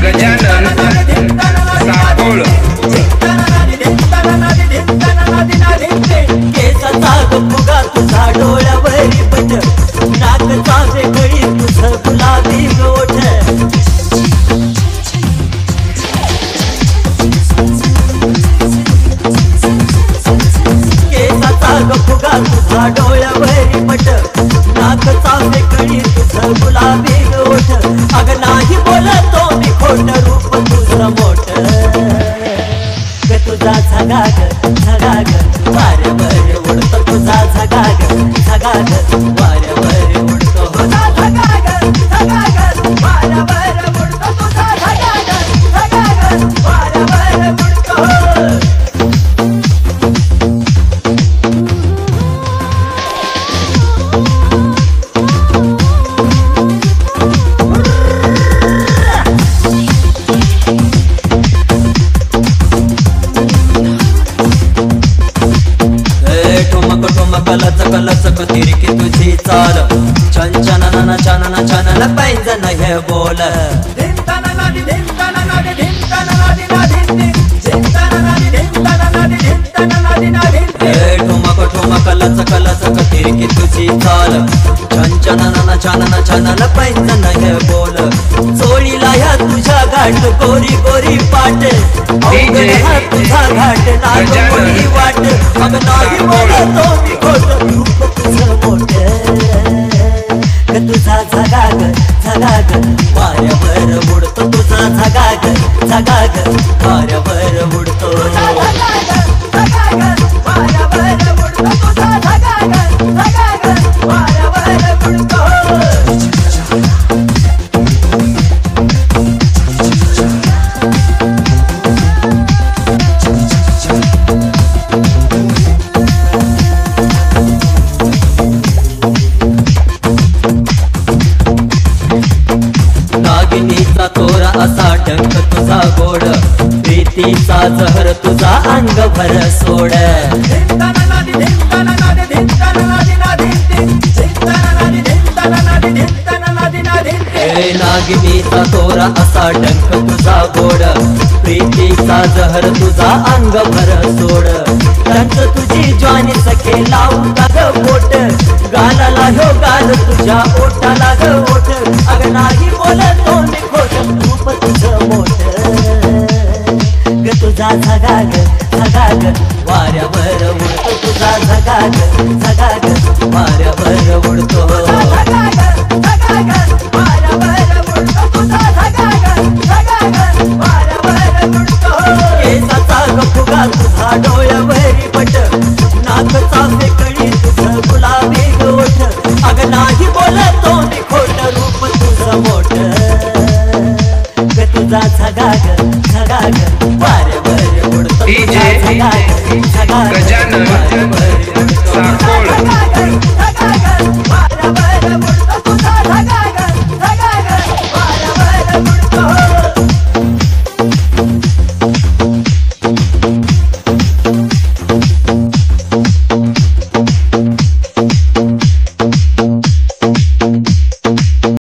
गजानन साकोळ केसाचा फुगा तुझा डोळ्यावरी पट नाकचा वेगळी तुझं गुलाबी ओठ केसाचा फुगा तुझा डोळ्यावरी पट नाकचा वेगळी तुझं गुलाबी ओठ अग नाही बोलतो मी खोट रूप तुझं मोठ तुझा झगाग झगाग वाऱ्यावर उडतो तुझा झगाग झगाग वाऱ्यावर उडतो तुझा झगाग झगाग वाऱ्यावर उडतो तुझा झगाग झगाग वाऱ्यावर उडतो लचक लचक तिरकी तुझी चाल छनछनन छनन छनन पैंजन हे बोल ठुमक ठुमक लचक लचक तिरकी तुझी चाल छनछनन छनन छनन पैंजन हे बोल चोळीला ह्या तुझ्या घाट गोरी गोरी पाट तुझा घाट नागोरी वाट अग नाही बोलतो मी खोट रूप तुझं मोठ तुझा झगाग झगाग वाऱ्यावर उडतो तुझा झगाग झगाग वाऱ्यावर उडतो वाऱ्यावर उडतो तुझा झगाग झगाग वाऱ्यावर उडतो नागिनीचा तोरा असा डंक तुझा गोड प्रीतीचा जहर तुझा अंग भर सोड नागिनीचा तोरा असा डंक तुझा गोड प्रीतीचा जहर तुझा अंग भर सोड कंच तुझी ज्वानी सखे लावून ग बोट गालाला हो गाल तुझ्या ओठाला ग ओठ अग नाही बोलतो मी खोट रूप तुझं मोठ ग तुझा झगाग झगाग वाऱ्यावर उडतो तुझा झगाग झगाग वाऱ्यावर उडतो केसाचा फुगा तुझा डोळ्यावरी पट नाकचा वेगळी तुझं गुलाबी ओठ अग नाही बोलतो मी खोट रूप तुझं मोठ ग तुझा झगाग झगाग वाऱ्यावर उडतो तुझा झगाग झगाग गजानन वाऱ्यावर उडतो साकोळ